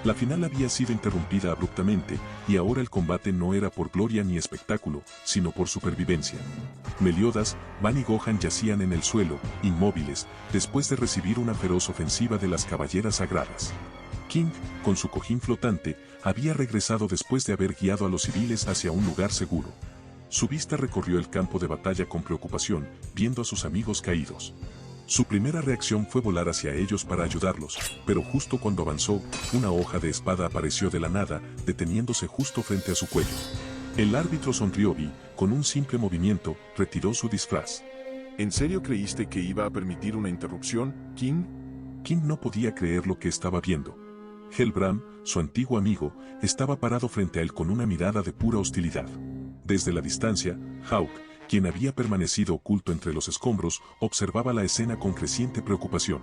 La final había sido interrumpida abruptamente, y ahora el combate no era por gloria ni espectáculo, sino por supervivencia. Meliodas, Van y Gohan yacían en el suelo, inmóviles, después de recibir una feroz ofensiva de las caballeras sagradas. King, con su cojín flotante, había regresado después de haber guiado a los civiles hacia un lugar seguro. Su vista recorrió el campo de batalla con preocupación, viendo a sus amigos caídos. Su primera reacción fue volar hacia ellos para ayudarlos, pero justo cuando avanzó, una hoja de espada apareció de la nada, deteniéndose justo frente a su cuello. El árbitro sonrió y, con un simple movimiento, retiró su disfraz. ¿En serio creíste que iba a permitir una interrupción, King? King no podía creer lo que estaba viendo. Hellbram, su antiguo amigo, estaba parado frente a él con una mirada de pura hostilidad. Desde la distancia, Hawk, quien había permanecido oculto entre los escombros, observaba la escena con creciente preocupación.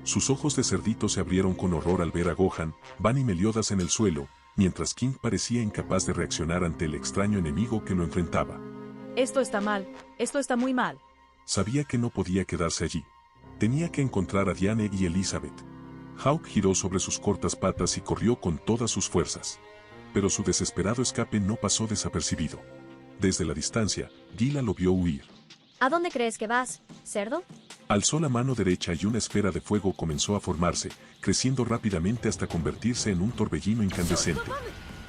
Sus ojos de cerdito se abrieron con horror al ver a Gohan, Van y Meliodas en el suelo, mientras King parecía incapaz de reaccionar ante el extraño enemigo que lo enfrentaba. Esto está mal, esto está muy mal. Sabía que no podía quedarse allí. Tenía que encontrar a Diane y Elizabeth. Hawk giró sobre sus cortas patas y corrió con todas sus fuerzas. Pero su desesperado escape no pasó desapercibido. Desde la distancia, Gila lo vio huir. ¿A dónde crees que vas, cerdo? Alzó la mano derecha y una esfera de fuego comenzó a formarse, creciendo rápidamente hasta convertirse en un torbellino incandescente.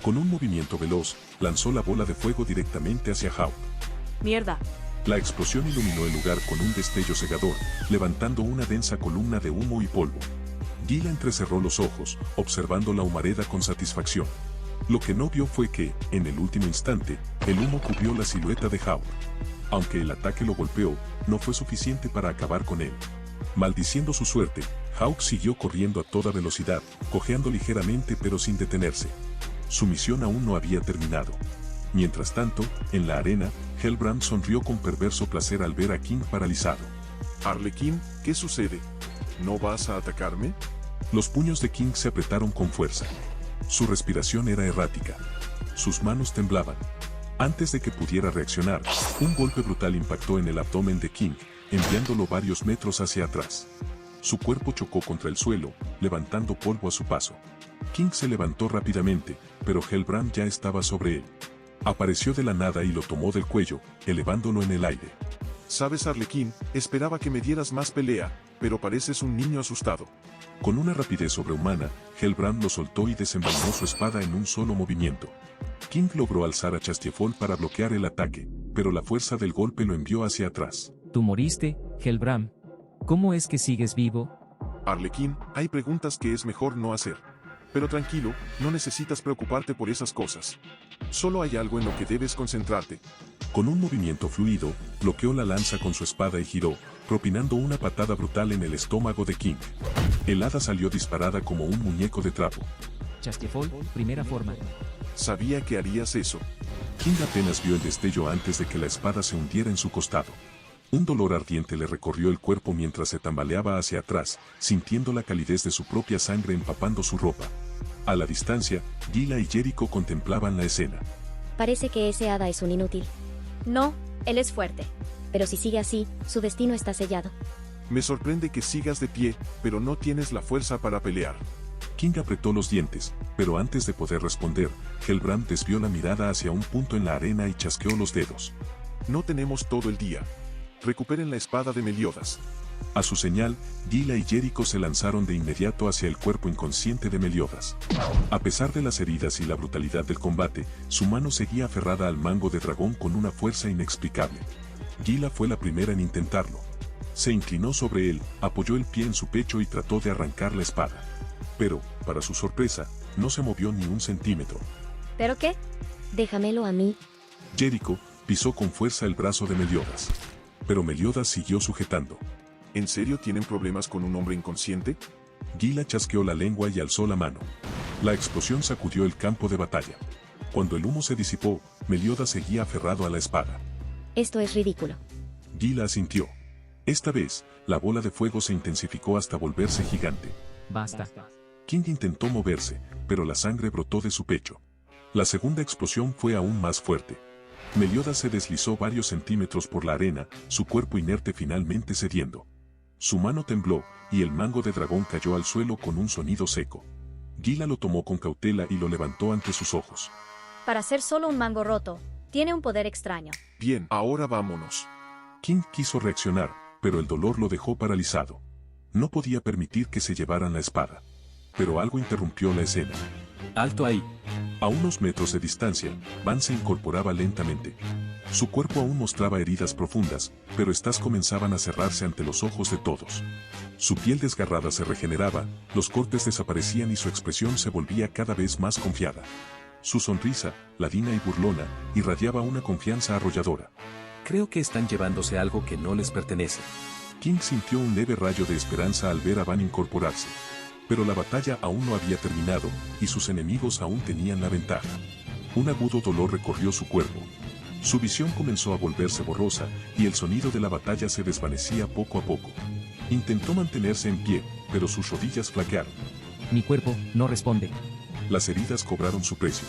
Con un movimiento veloz, lanzó la bola de fuego directamente hacia Hawk. Mierda. La explosión iluminó el lugar con un destello cegador, levantando una densa columna de humo y polvo. Gila entrecerró los ojos, observando la humareda con satisfacción. Lo que no vio fue que, en el último instante, el humo cubrió la silueta de Hawk. Aunque el ataque lo golpeó, no fue suficiente para acabar con él. Maldiciendo su suerte, Hawk siguió corriendo a toda velocidad, cojeando ligeramente pero sin detenerse. Su misión aún no había terminado. Mientras tanto, en la arena, Hellbrand sonrió con perverso placer al ver a King paralizado. Arlequín, ¿qué sucede? ¿No vas a atacarme? Los puños de King se apretaron con fuerza. Su respiración era errática. Sus manos temblaban. Antes de que pudiera reaccionar, un golpe brutal impactó en el abdomen de King, enviándolo varios metros hacia atrás. Su cuerpo chocó contra el suelo, levantando polvo a su paso. King se levantó rápidamente, pero Hellbrand ya estaba sobre él. Apareció de la nada y lo tomó del cuello, elevándolo en el aire. Sabes, Arlequín, esperaba que me dieras más pelea, pero pareces un niño asustado. Con una rapidez sobrehumana, Hellbrand lo soltó y desenvainó su espada en un solo movimiento. King logró alzar a Chastiefol para bloquear el ataque, pero la fuerza del golpe lo envió hacia atrás. Tú moriste, Hellbram. ¿Cómo es que sigues vivo? Arlequín, hay preguntas que es mejor no hacer. Pero tranquilo, no necesitas preocuparte por esas cosas. Solo hay algo en lo que debes concentrarte. Con un movimiento fluido, bloqueó la lanza con su espada y giró, propinando una patada brutal en el estómago de King. El hada salió disparada como un muñeco de trapo. Chastiefol, primera forma. Sabía que harías eso. King apenas vio el destello antes de que la espada se hundiera en su costado. Un dolor ardiente le recorrió el cuerpo mientras se tambaleaba hacia atrás, sintiendo la calidez de su propia sangre empapando su ropa. A la distancia, Gila y Jericho contemplaban la escena. Parece que ese hada es un inútil. No, él es fuerte. Pero si sigue así, su destino está sellado. Me sorprende que sigas de pie, pero no tienes la fuerza para pelear. King apretó los dientes, pero antes de poder responder, Hellbrand desvió la mirada hacia un punto en la arena y chasqueó los dedos. No tenemos todo el día. Recuperen la espada de Meliodas. A su señal, Gila y Jericho se lanzaron de inmediato hacia el cuerpo inconsciente de Meliodas. A pesar de las heridas y la brutalidad del combate, su mano seguía aferrada al mango de dragón con una fuerza inexplicable. Gila fue la primera en intentarlo. Se inclinó sobre él, apoyó el pie en su pecho y trató de arrancar la espada. Pero, para su sorpresa, no se movió ni un centímetro. ¿Pero qué? Déjamelo a mí. Jericho pisó con fuerza el brazo de Meliodas. Pero Meliodas siguió sujetando. ¿En serio tienen problemas con un hombre inconsciente? Gila chasqueó la lengua y alzó la mano. La explosión sacudió el campo de batalla. Cuando el humo se disipó, Meliodas seguía aferrado a la espada. Esto es ridículo. Gila asintió. Esta vez, la bola de fuego se intensificó hasta volverse gigante. Basta. King intentó moverse, pero la sangre brotó de su pecho. La segunda explosión fue aún más fuerte. Meliodas se deslizó varios centímetros por la arena, su cuerpo inerte finalmente cediendo. Su mano tembló, y el mango de dragón cayó al suelo con un sonido seco. Gila lo tomó con cautela y lo levantó ante sus ojos. Para ser solo un mango roto, tiene un poder extraño. Bien, ahora vámonos. King quiso reaccionar, pero el dolor lo dejó paralizado. No podía permitir que se llevaran la espada. Pero algo interrumpió la escena. Alto ahí. A unos metros de distancia, Van se incorporaba lentamente. Su cuerpo aún mostraba heridas profundas, pero estas comenzaban a cerrarse ante los ojos de todos. Su piel desgarrada se regeneraba, los cortes desaparecían y su expresión se volvía cada vez más confiada. Su sonrisa, ladina y burlona, irradiaba una confianza arrolladora. Creo que están llevándose algo que no les pertenece. King sintió un leve rayo de esperanza al ver a Van incorporarse. Pero la batalla aún no había terminado, y sus enemigos aún tenían la ventaja. Un agudo dolor recorrió su cuerpo. Su visión comenzó a volverse borrosa, y el sonido de la batalla se desvanecía poco a poco. Intentó mantenerse en pie, pero sus rodillas flaquearon. Mi cuerpo no responde. Las heridas cobraron su precio.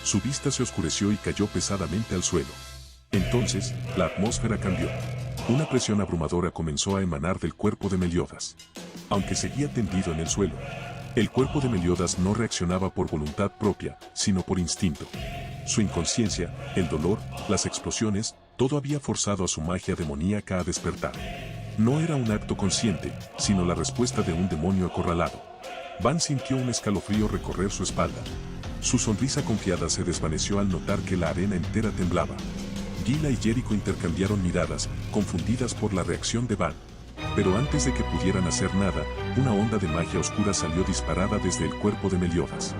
Su vista se oscureció y cayó pesadamente al suelo. Entonces, la atmósfera cambió. Una presión abrumadora comenzó a emanar del cuerpo de Meliodas. Aunque seguía tendido en el suelo, el cuerpo de Meliodas no reaccionaba por voluntad propia, sino por instinto. Su inconsciencia, el dolor, las explosiones, todo había forzado a su magia demoníaca a despertar. No era un acto consciente, sino la respuesta de un demonio acorralado. Van sintió un escalofrío recorrer su espalda. Su sonrisa confiada se desvaneció al notar que la arena entera temblaba. Gila y Jericho intercambiaron miradas, confundidas por la reacción de Van. Pero antes de que pudieran hacer nada, una onda de magia oscura salió disparada desde el cuerpo de Meliodas.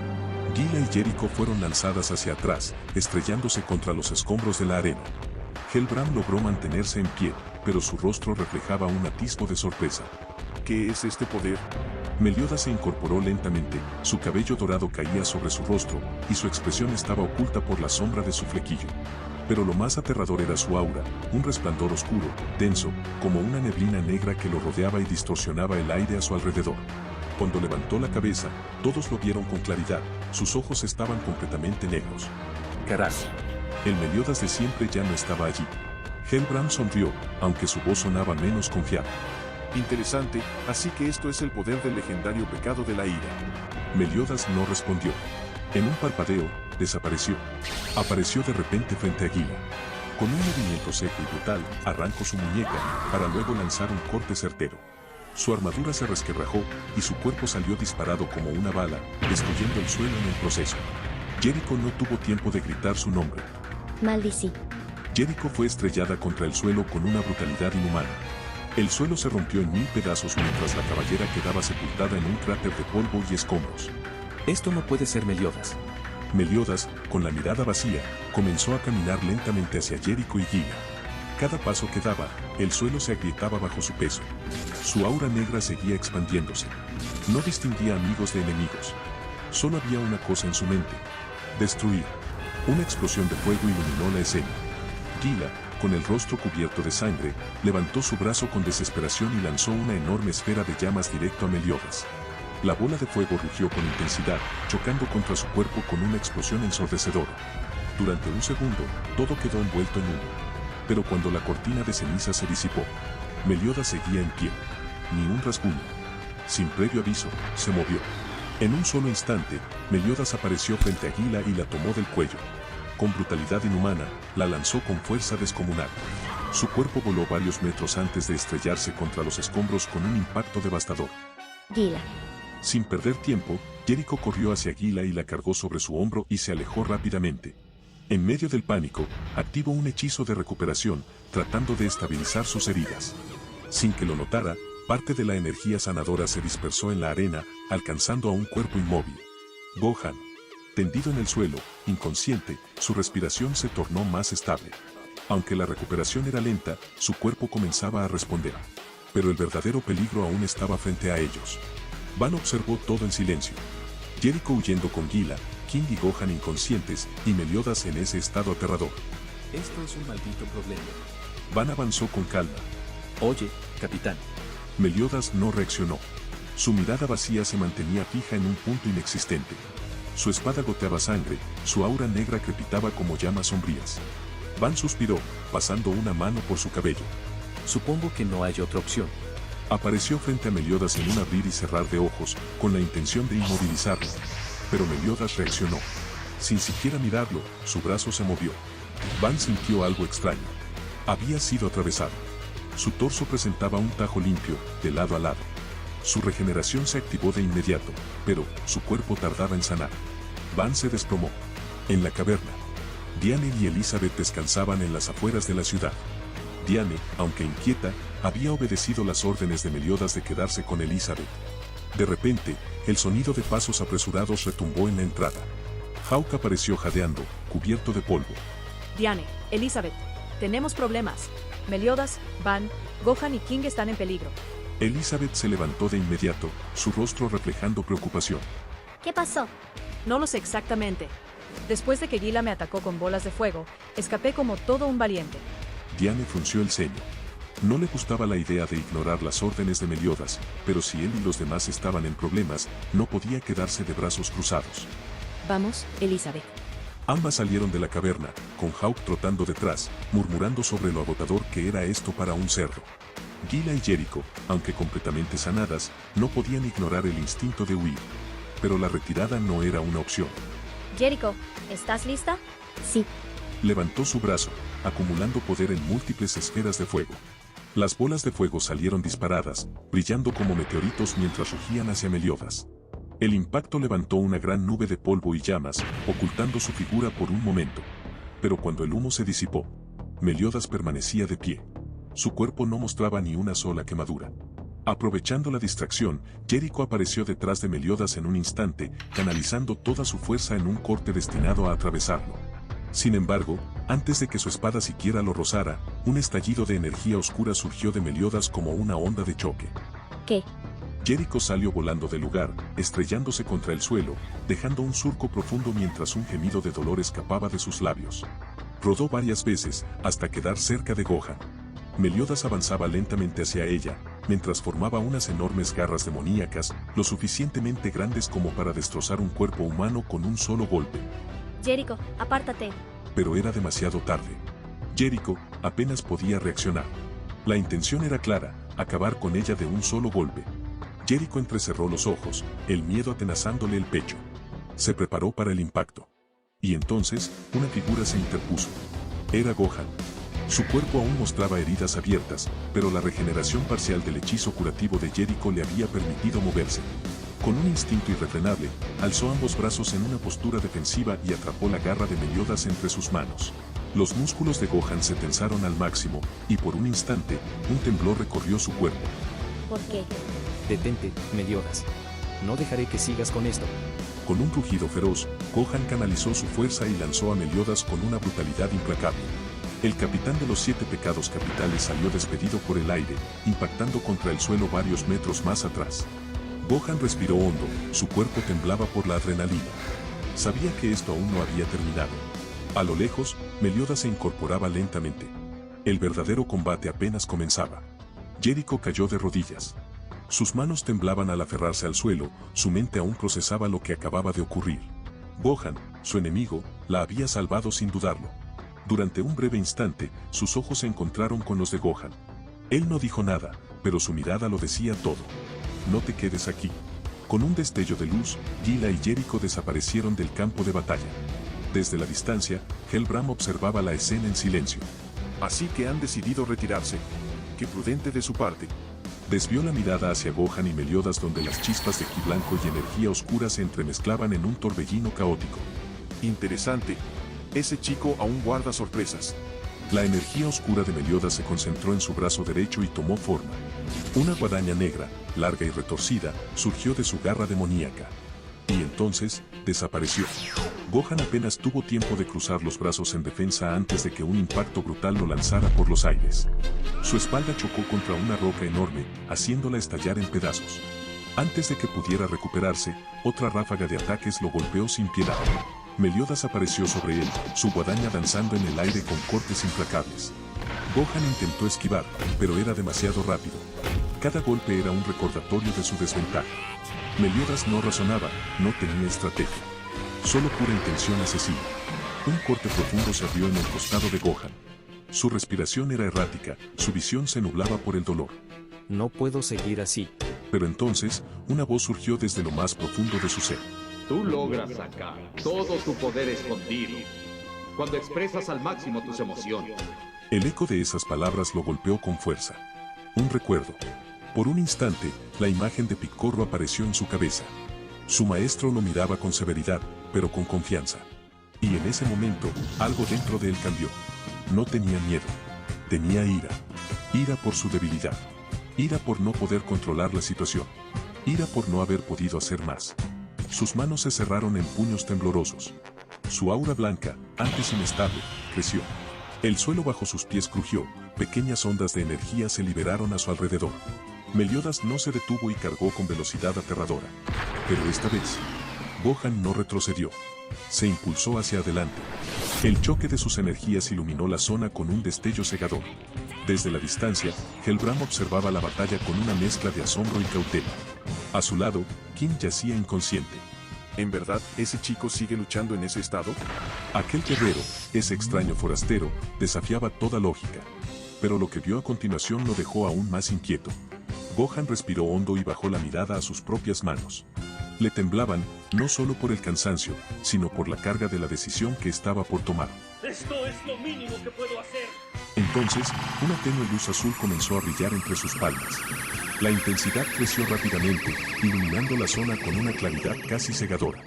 Gila y Jericho fueron lanzadas hacia atrás, estrellándose contra los escombros de la arena. Hellbrand logró mantenerse en pie, pero su rostro reflejaba un atisbo de sorpresa. ¿Qué es este poder? Meliodas se incorporó lentamente, su cabello dorado caía sobre su rostro, y su expresión estaba oculta por la sombra de su flequillo. Pero lo más aterrador era su aura, un resplandor oscuro, denso, como una neblina negra que lo rodeaba y distorsionaba el aire a su alrededor. Cuando levantó la cabeza, todos lo vieron con claridad, sus ojos estaban completamente negros. Carajo. El Meliodas de siempre ya no estaba allí. Hellbrand sonrió, aunque su voz sonaba menos confiada. Interesante, así que esto es el poder del legendario pecado de la ira. Meliodas no respondió. En un parpadeo, desapareció. Apareció de repente frente a Gila. Con un movimiento seco y brutal, arrancó su muñeca, para luego lanzar un corte certero. Su armadura se resquebrajó, y su cuerpo salió disparado como una bala, destruyendo el suelo en el proceso. Jericho no tuvo tiempo de gritar su nombre. Maldicí. Jericho fue estrellada contra el suelo con una brutalidad inhumana. El suelo se rompió en 1000 pedazos mientras la caballera quedaba sepultada en un cráter de polvo y escombros. Esto no puede ser Meliodas. Meliodas, con la mirada vacía, comenzó a caminar lentamente hacia Jericho y Gila. Cada paso que daba, el suelo se agrietaba bajo su peso. Su aura negra seguía expandiéndose. No distinguía amigos de enemigos. Solo había una cosa en su mente: destruir. Una explosión de fuego iluminó la escena. Gila, con el rostro cubierto de sangre, levantó su brazo con desesperación y lanzó una enorme esfera de llamas directo a Meliodas. La bola de fuego rugió con intensidad, chocando contra su cuerpo con una explosión ensordecedora. Durante un segundo, todo quedó envuelto en humo. Pero cuando la cortina de ceniza se disipó, Meliodas seguía en pie. Ni un rasguño. Sin previo aviso, se movió. En un solo instante, Meliodas apareció frente a Gila y la tomó del cuello. Con brutalidad inhumana, la lanzó con fuerza descomunal. Su cuerpo voló varios metros antes de estrellarse contra los escombros con un impacto devastador. Gila. Sin perder tiempo, Jericho corrió hacia Gila y la cargó sobre su hombro y se alejó rápidamente. En medio del pánico, activó un hechizo de recuperación, tratando de estabilizar sus heridas. Sin que lo notara, parte de la energía sanadora se dispersó en la arena, alcanzando a un cuerpo inmóvil. Gohan, tendido en el suelo, inconsciente, su respiración se tornó más estable. Aunque la recuperación era lenta, su cuerpo comenzaba a responder. Pero el verdadero peligro aún estaba frente a ellos. Van observó todo en silencio. Jericho huyendo con Gila, King y Gohan inconscientes, y Meliodas en ese estado aterrador. Esto es un maldito problema. Van avanzó con calma. Oye, capitán. Meliodas no reaccionó. Su mirada vacía se mantenía fija en un punto inexistente. Su espada goteaba sangre, su aura negra crepitaba como llamas sombrías. Van suspiró, pasando una mano por su cabello. Supongo que no hay otra opción. Apareció frente a Meliodas en un abrir y cerrar de ojos, con la intención de inmovilizarlo. Pero Meliodas reaccionó. Sin siquiera mirarlo, su brazo se movió. Van sintió algo extraño. Había sido atravesado. Su torso presentaba un tajo limpio, de lado a lado. Su regeneración se activó de inmediato, pero su cuerpo tardaba en sanar. Van se desplomó. En la caverna, Diane y Elizabeth descansaban en las afueras de la ciudad. Diane, aunque inquieta, había obedecido las órdenes de Meliodas de quedarse con Elizabeth. De repente, el sonido de pasos apresurados retumbó en la entrada. Hawk apareció jadeando, cubierto de polvo. Diane, Elizabeth, tenemos problemas. Meliodas, Van, Gohan y King están en peligro. Elizabeth se levantó de inmediato, su rostro reflejando preocupación. ¿Qué pasó? No lo sé exactamente. Después de que Gila me atacó con bolas de fuego, escapé como todo un valiente. Diane frunció el ceño. No le gustaba la idea de ignorar las órdenes de Meliodas, pero si él y los demás estaban en problemas, no podía quedarse de brazos cruzados. Vamos, Elizabeth. Ambas salieron de la caverna, con Hawk trotando detrás, murmurando sobre lo agotador que era esto para un cerdo. Gila y Jericho, aunque completamente sanadas, no podían ignorar el instinto de huir. Pero la retirada no era una opción. Jericho, ¿estás lista? Sí. Levantó su brazo, acumulando poder en múltiples esferas de fuego. Las bolas de fuego salieron disparadas, brillando como meteoritos mientras rugían hacia Meliodas. El impacto levantó una gran nube de polvo y llamas, ocultando su figura por un momento. Pero cuando el humo se disipó, Meliodas permanecía de pie. Su cuerpo no mostraba ni una sola quemadura. Aprovechando la distracción, Jericho apareció detrás de Meliodas en un instante, canalizando toda su fuerza en un corte destinado a atravesarlo. Sin embargo, antes de que su espada siquiera lo rozara, un estallido de energía oscura surgió de Meliodas como una onda de choque. ¿Qué? Jericho salió volando del lugar, estrellándose contra el suelo, dejando un surco profundo mientras un gemido de dolor escapaba de sus labios. Rodó varias veces, hasta quedar cerca de Gohan. Meliodas avanzaba lentamente hacia ella, mientras formaba unas enormes garras demoníacas, lo suficientemente grandes como para destrozar un cuerpo humano con un solo golpe. Jericho, apártate. Pero era demasiado tarde. Jericho apenas podía reaccionar. La intención era clara, acabar con ella de un solo golpe. Jericho entrecerró los ojos, el miedo atenazándole el pecho. Se preparó para el impacto. Y entonces, una figura se interpuso. Era Gohan. Su cuerpo aún mostraba heridas abiertas, pero la regeneración parcial del hechizo curativo de Jericho le había permitido moverse. Con un instinto irrefrenable, alzó ambos brazos en una postura defensiva y atrapó la garra de Meliodas entre sus manos. Los músculos de Gohan se tensaron al máximo, y por un instante, un temblor recorrió su cuerpo. ¿Por qué? Detente, Meliodas. No dejaré que sigas con esto. Con un rugido feroz, Gohan canalizó su fuerza y lanzó a Meliodas con una brutalidad implacable. El capitán de los 7 pecados capitales salió despedido por el aire, impactando contra el suelo varios metros más atrás. Gohan respiró hondo, su cuerpo temblaba por la adrenalina. Sabía que esto aún no había terminado. A lo lejos, Meliodas se incorporaba lentamente. El verdadero combate apenas comenzaba. Jericho cayó de rodillas. Sus manos temblaban al aferrarse al suelo, su mente aún procesaba lo que acababa de ocurrir. Gohan, su enemigo, la había salvado sin dudarlo. Durante un breve instante, sus ojos se encontraron con los de Gohan. Él no dijo nada, pero su mirada lo decía todo. No te quedes aquí. Con un destello de luz, Gila y Jericho desaparecieron del campo de batalla. Desde la distancia, Hellbram observaba la escena en silencio. Así que han decidido retirarse. Qué prudente de su parte. Desvió la mirada hacia Gohan y Meliodas donde las chispas de ki blanco y energía oscura se entremezclaban en un torbellino caótico. Interesante. Ese chico aún guarda sorpresas. La energía oscura de Meliodas se concentró en su brazo derecho y tomó forma. Una guadaña negra, larga y retorcida, surgió de su garra demoníaca. Y entonces, desapareció. Gohan apenas tuvo tiempo de cruzar los brazos en defensa antes de que un impacto brutal lo lanzara por los aires. Su espalda chocó contra una roca enorme, haciéndola estallar en pedazos. Antes de que pudiera recuperarse, otra ráfaga de ataques lo golpeó sin piedad. Meliodas apareció sobre él, su guadaña danzando en el aire con cortes implacables. Gohan intentó esquivar, pero era demasiado rápido. Cada golpe era un recordatorio de su desventaja. Meliodas no razonaba, no tenía estrategia. Solo pura intención asesina. Un corte profundo se abrió en el costado de Gohan. Su respiración era errática, su visión se nublaba por el dolor. No puedo seguir así. Pero entonces, una voz surgió desde lo más profundo de su ser. Tú logras sacar todo tu poder escondido cuando expresas al máximo tus emociones. El eco de esas palabras lo golpeó con fuerza. Un recuerdo. Por un instante, la imagen de Picorro apareció en su cabeza. Su maestro lo miraba con severidad, pero con confianza. Y en ese momento, algo dentro de él cambió. No tenía miedo. Tenía ira. Ira por su debilidad. Ira por no poder controlar la situación. Ira por no haber podido hacer más. Sus manos se cerraron en puños temblorosos. Su aura blanca, antes inestable, creció. El suelo bajo sus pies crujió, pequeñas ondas de energía se liberaron a su alrededor. Meliodas no se detuvo y cargó con velocidad aterradora. Pero esta vez, Gohan no retrocedió. Se impulsó hacia adelante. El choque de sus energías iluminó la zona con un destello cegador. Desde la distancia, Hellbram observaba la batalla con una mezcla de asombro y cautela. A su lado, King yacía inconsciente. ¿En verdad ese chico sigue luchando en ese estado? Aquel guerrero, ese extraño forastero, desafiaba toda lógica. Pero lo que vio a continuación lo dejó aún más inquieto. Gohan respiró hondo y bajó la mirada a sus propias manos. Le temblaban, no solo por el cansancio, sino por la carga de la decisión que estaba por tomar. ¡Esto es lo mínimo que puedo hacer! Entonces, una tenue luz azul comenzó a brillar entre sus palmas. La intensidad creció rápidamente, iluminando la zona con una claridad casi cegadora.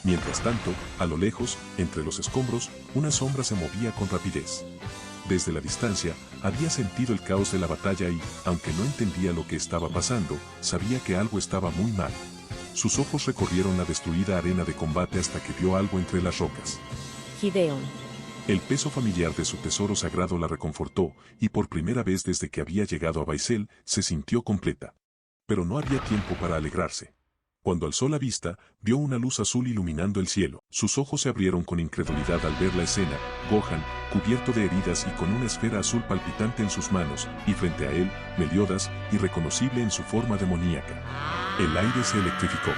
Mientras tanto, a lo lejos, entre los escombros, una sombra se movía con rapidez. Desde la distancia, había sentido el caos de la batalla y, aunque no entendía lo que estaba pasando, sabía que algo estaba muy mal. Sus ojos recorrieron la destruida arena de combate hasta que vio algo entre las rocas. Gideon. El peso familiar de su tesoro sagrado la reconfortó, y por primera vez desde que había llegado a Baisel, se sintió completa. Pero no había tiempo para alegrarse. Cuando alzó la vista, vio una luz azul iluminando el cielo. Sus ojos se abrieron con incredulidad al ver la escena, Gohan, cubierto de heridas y con una esfera azul palpitante en sus manos, y frente a él, Meliodas, irreconocible en su forma demoníaca. El aire se electrificó.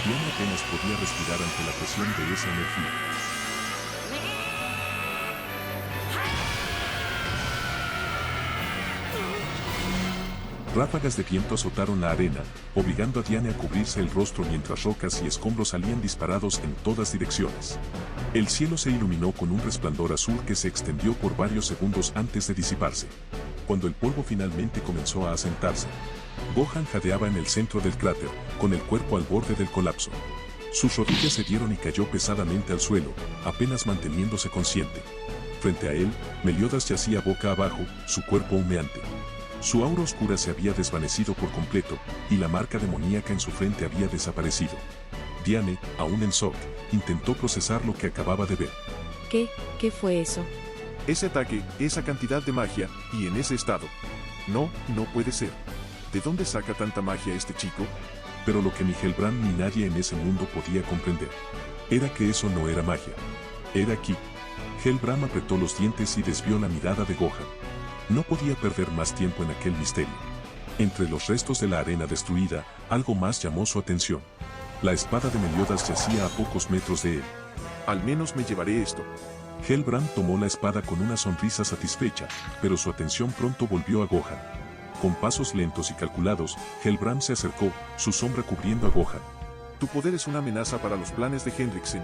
Diana apenas podía respirar ante la presión de esa energía. Ráfagas de viento azotaron la arena, obligando a Diane a cubrirse el rostro mientras rocas y escombros salían disparados en todas direcciones. El cielo se iluminó con un resplandor azul que se extendió por varios segundos antes de disiparse. Cuando el polvo finalmente comenzó a asentarse, Gohan jadeaba en el centro del cráter, con el cuerpo al borde del colapso. Sus rodillas se dieron y cayó pesadamente al suelo, apenas manteniéndose consciente. Frente a él, Meliodas yacía boca abajo, su cuerpo humeante. Su aura oscura se había desvanecido por completo, y la marca demoníaca en su frente había desaparecido. Diane, aún en shock, intentó procesar lo que acababa de ver. ¿Qué fue eso? Ese ataque, esa cantidad de magia, y en ese estado. No puede ser. ¿De dónde saca tanta magia este chico? Pero lo que ni Hellbram ni nadie en ese mundo podía comprender era que eso no era magia. Era Ki. Hellbram apretó los dientes y desvió la mirada de Gohan. No podía perder más tiempo en aquel misterio. Entre los restos de la arena destruida, algo más llamó su atención. La espada de Meliodas yacía a pocos metros de él. Al menos me llevaré esto. Hellbram tomó la espada con una sonrisa satisfecha, pero su atención pronto volvió a Gohan. Con pasos lentos y calculados, Hellbram se acercó, su sombra cubriendo a Gohan. Tu poder es una amenaza para los planes de Hendrickson.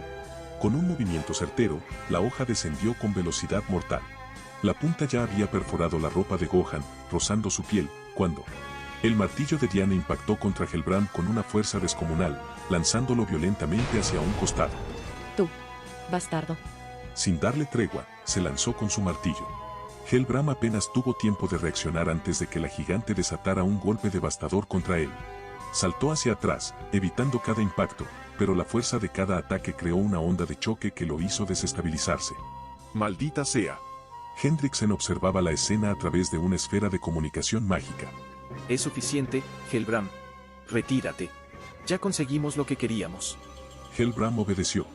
Con un movimiento certero, la hoja descendió con velocidad mortal. La punta ya había perforado la ropa de Gohan, rozando su piel, cuando el martillo de Diana impactó contra Hellbram con una fuerza descomunal, lanzándolo violentamente hacia un costado. Tú, bastardo. Sin darle tregua, se lanzó con su martillo. Hellbram apenas tuvo tiempo de reaccionar antes de que la gigante desatara un golpe devastador contra él. Saltó hacia atrás, evitando cada impacto, pero la fuerza de cada ataque creó una onda de choque que lo hizo desestabilizarse. ¡Maldita sea! Hendrickson observaba la escena a través de una esfera de comunicación mágica. Es suficiente, Hellbram. Retírate. Ya conseguimos lo que queríamos. Hellbram obedeció.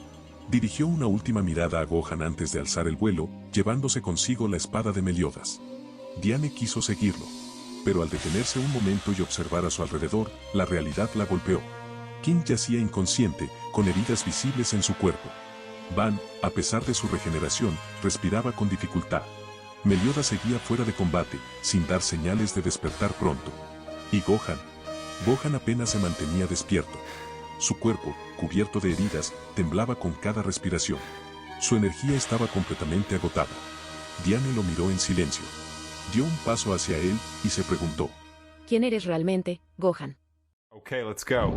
Dirigió una última mirada a Gohan antes de alzar el vuelo, llevándose consigo la espada de Meliodas. Diane quiso seguirlo. Pero al detenerse un momento y observar a su alrededor, la realidad la golpeó. King yacía inconsciente, con heridas visibles en su cuerpo. Van, a pesar de su regeneración, respiraba con dificultad. Meliodas seguía fuera de combate, sin dar señales de despertar pronto. Y Gohan apenas se mantenía despierto. Su cuerpo, cubierto de heridas, temblaba con cada respiración. Su energía estaba completamente agotada. Diane lo miró en silencio. Dio un paso hacia él y se preguntó. ¿Quién eres realmente, Gohan? Okay, let's go.